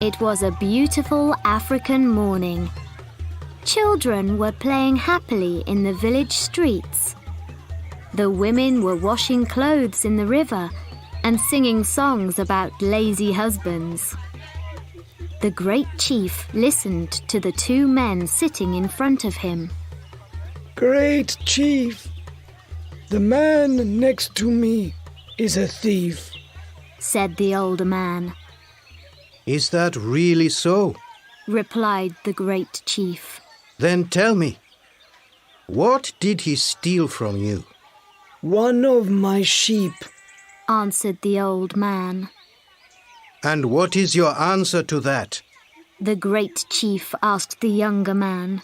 It was a beautiful African morning. Children were playing happily in the village streets. The women were washing clothes in the river and singing songs about lazy husbands. The great chief listened to the two men sitting in front of him. Great chief, the man next to me is a thief, said the older man. Is that really so? Replied the great chief. Then tell me, what did he steal from you? One of my sheep, answered the old man. And what is your answer to that? The great chief asked the younger man.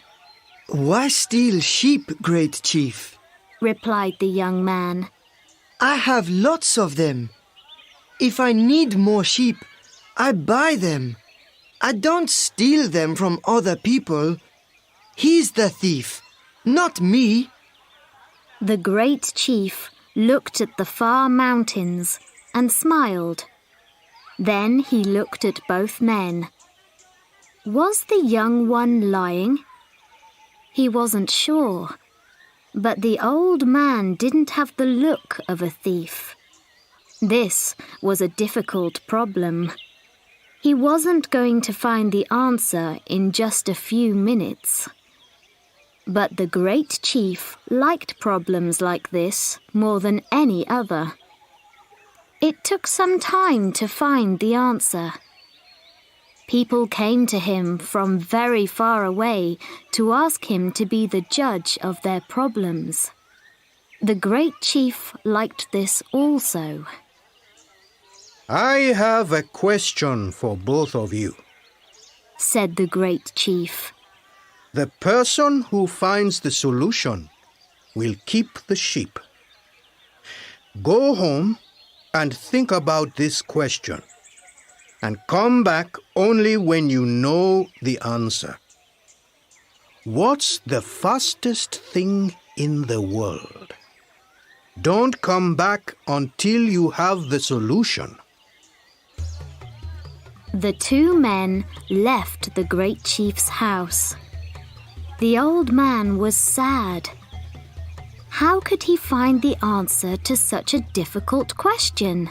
Why steal sheep, great chief? Replied the young man. I have lots of them. If I need more sheep, I buy them. I don't steal them from other people. He's the thief, not me. The great chief looked at the far mountains and smiled. Then he looked at both men. Was the young one lying? He wasn't sure, but the old man didn't have the look of a thief. This was a difficult problem. He wasn't going to find the answer in just a few minutes. But the great chief liked problems like this more than any other. It took some time to find the answer. People came to him from very far away to ask him to be the judge of their problems. The great chief liked this also. I have a question for both of you, said the great chief. The person who finds the solution will keep the sheep. Go home and think about this question, and come back only when you know the answer. What's the fastest thing in the world? Don't come back until you have the solution. The two men left the great chief's house. The old man was sad. How could he find the answer to such a difficult question?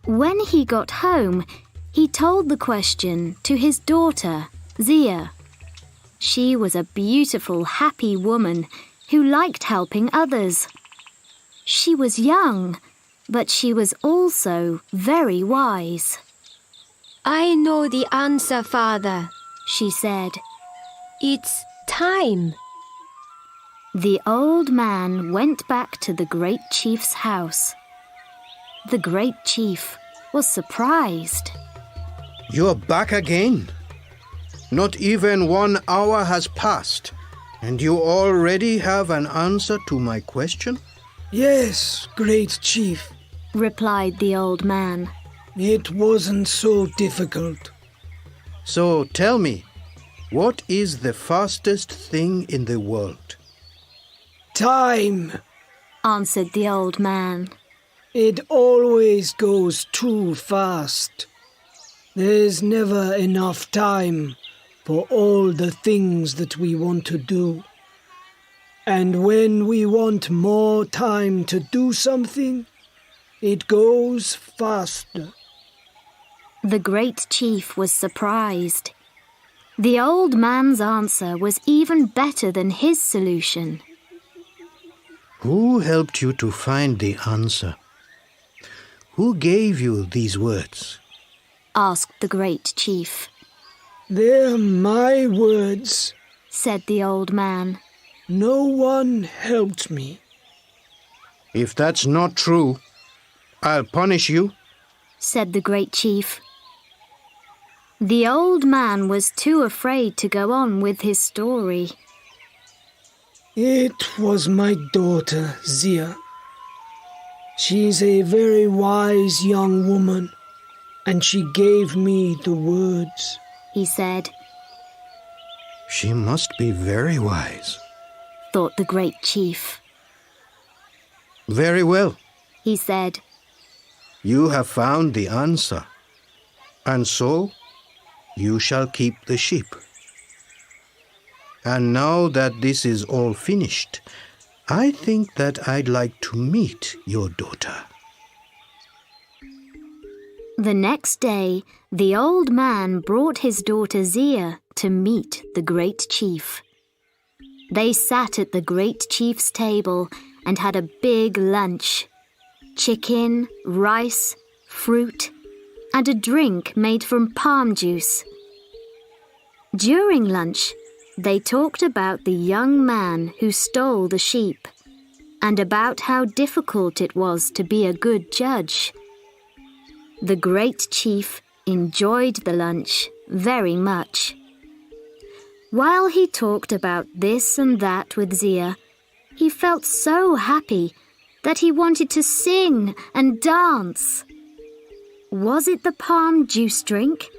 When he got home, he told the question to his daughter, Zia. She was a beautiful, happy woman who liked helping others. She was young, but she was also very wise. I know the answer, Father, she said. It's time. The old man went back to the great chief's house. The great chief was surprised. You're back again? Not even 1 hour has passed, and you already have an answer to my question? Yes, great chief, replied the old man. It wasn't so difficult. So tell me, what is the fastest thing in the world? Time, answered the old man. It always goes too fast. There's never enough time for all the things that we want to do. And when we want more time to do something, it goes faster. The great chief was surprised. The old man's answer was even better than his solution. Who helped you to find the answer? Who gave you these words? Asked the great chief. They're my words, said the old man. No one helped me. If that's not true, I'll punish you, said the great chief. The old man was too afraid to go on with his story. It was my daughter, Zia. She's a very wise young woman, and she gave me the words, he said. She must be very wise, thought the great chief. Very well, he said. You have found the answer. and so you shall keep the sheep. And now that this is all finished, I think that I'd like to meet your daughter." The next day, the old man brought his daughter Zia to meet the great chief. They sat at the great chief's table and had a big lunch. Chicken, rice, fruit, and a drink made from palm juice. During lunch, they talked about the young man who stole the sheep and about how difficult it was to be a good judge. The great chief enjoyed the lunch very much. While he talked about this and that with Zia, he felt so happy that he wanted to sing and dance. Was it the palm juice drink,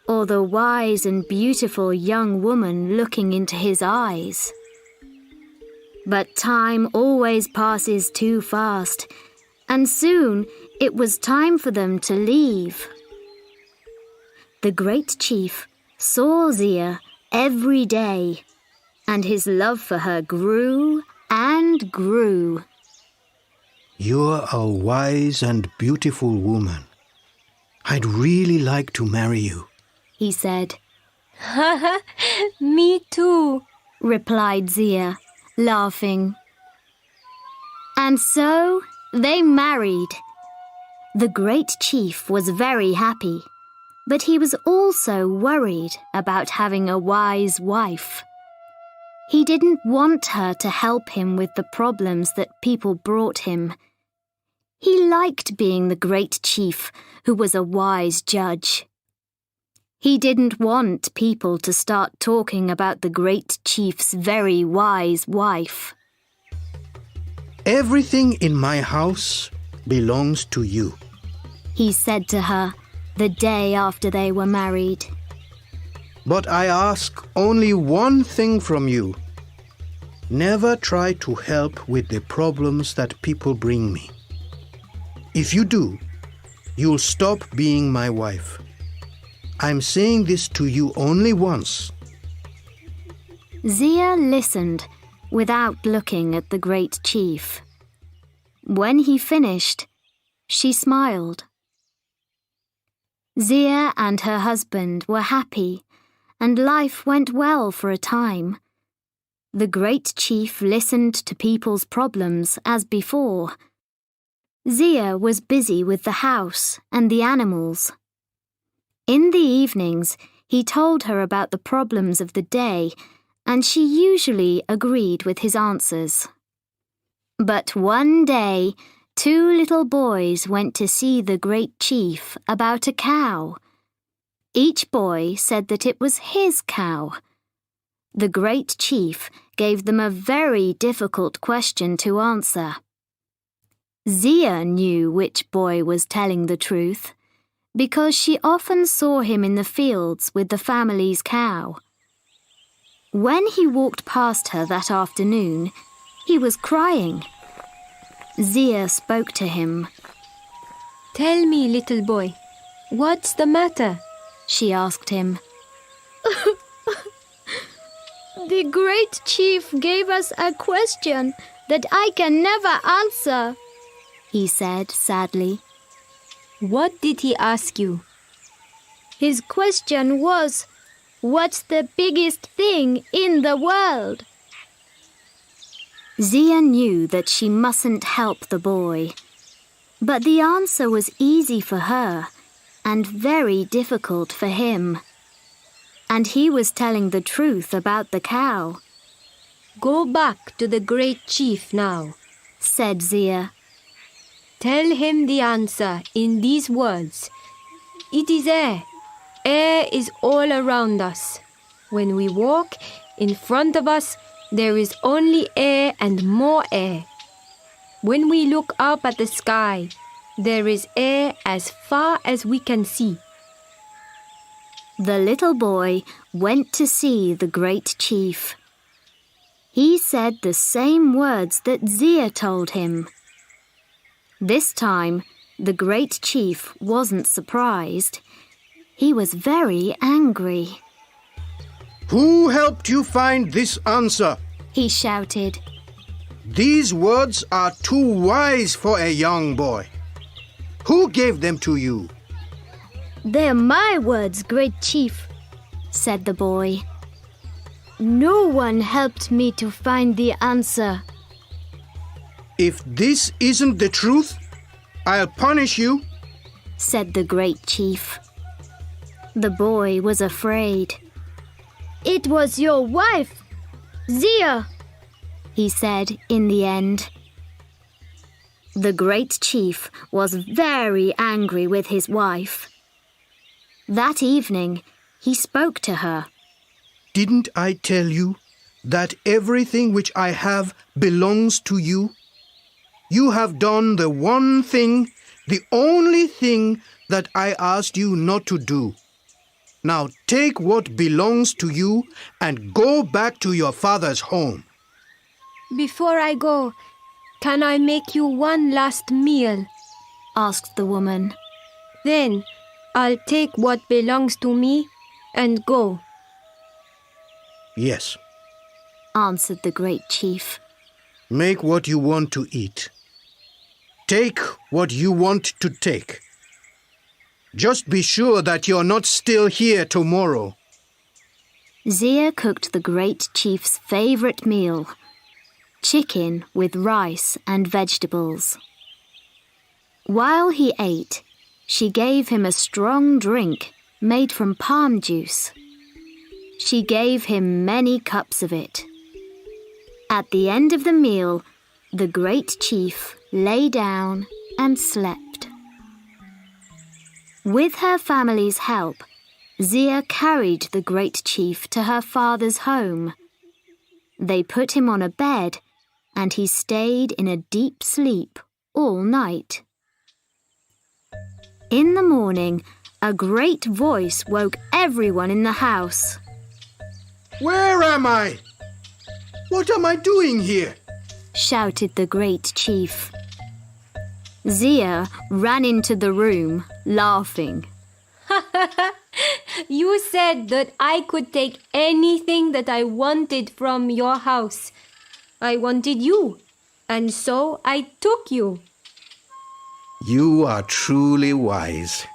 or the wise and beautiful young woman looking into his eyes? But time always passes too fast, and soon it was time for them to leave. The great chief saw Zia every day, and his love for her grew and grew. "You're a wise and beautiful woman. I'd really like to marry you," he said. Me too, Replied Zia, laughing. And so they married. The great chief was very happy, but he was also worried about having a wise wife. He didn't want her to help him with the problems that people brought him. He liked being the great chief who was a wise judge. He didn't want people to start talking about the great chief's very wise wife. "Everything in my house belongs to you." He said to her the day after they were married. "But I ask only one thing from you. Never try to help with the problems that people bring me. If you do, you'll stop being my wife. I'm saying this to you only once." Zia listened without looking at the great chief. When he finished, she smiled. Zia and her husband were happy, and life went well for a time. The great chief listened to people's problems as before. Zia was busy with the house and the animals. In the evenings, he told her about the problems of the day, and she usually agreed with his answers. But one day, 2 little boys went to see the great chief about a cow. Each boy said that it was his cow. The great chief gave them a very difficult question to answer. Zia knew which boy was telling the truth, because she often saw him in the fields with the family's cow. When he walked past her that afternoon, he was crying. Zia spoke to him. Tell me, little boy, what's the matter? She asked him. The great chief gave us a question that I can never answer, he said sadly. What did he ask you? His question was, what's the biggest thing in the world? Zia knew that she mustn't help the boy, but the answer was easy for her and very difficult for him. And he was telling the truth about the cow. Go back to the great chief now, said Zia. Tell him the answer in these words. It is air. Air is all around us. When we walk, in front of us, there is only air and more air. When we look up at the sky, there is air as far as we can see. The little boy went to see the great chief. He said the same words that Zia told him. This time, the great chief wasn't surprised. He was very angry. Who helped you find this answer? He shouted. These words are too wise for a young boy. Who gave them to you? They're my words, Great Chief, said the boy. No one helped me to find the answer. If this isn't the truth, I'll punish you, said the Great Chief. The boy was afraid. It was your wife, Zia, he said in the end. The Great Chief was very angry with his wife. That evening, he spoke to her. Didn't I tell you that everything which I have belongs to you? You have done the one thing, the only thing that I asked you not to do. Now take what belongs to you and go back to your father's home. Before I go, can I make you one last meal? Asked the woman. Then I'll take what belongs to me and go. Yes, answered the Great Chief. Make what you want to eat. Take what you want to take. Just be sure that you're not still here tomorrow. Zia cooked the Great Chief's favorite meal, chicken with rice and vegetables. While he ate, she gave him a strong drink made from palm juice. She gave him many cups of it. At the end of the meal, the Great Chief lay down and slept. With her family's help, Zia carried the Great Chief to her father's home. They put him on a bed, and he stayed in a deep sleep all night. In the morning, a great voice woke everyone in the house. Where am I? What am I doing here? Shouted the Great Chief. Zia ran into the room, laughing. You said that I could take anything that I wanted from your house. I wanted you, and so I took you. You are truly wise,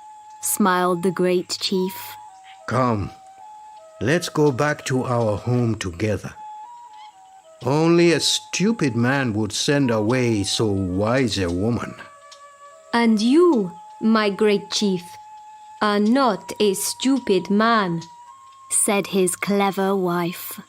smiled the Great Chief. Come, let's go back to our home together. Only a stupid man would send away so wise a woman. And you, my Great Chief, are not a stupid man, said his clever wife.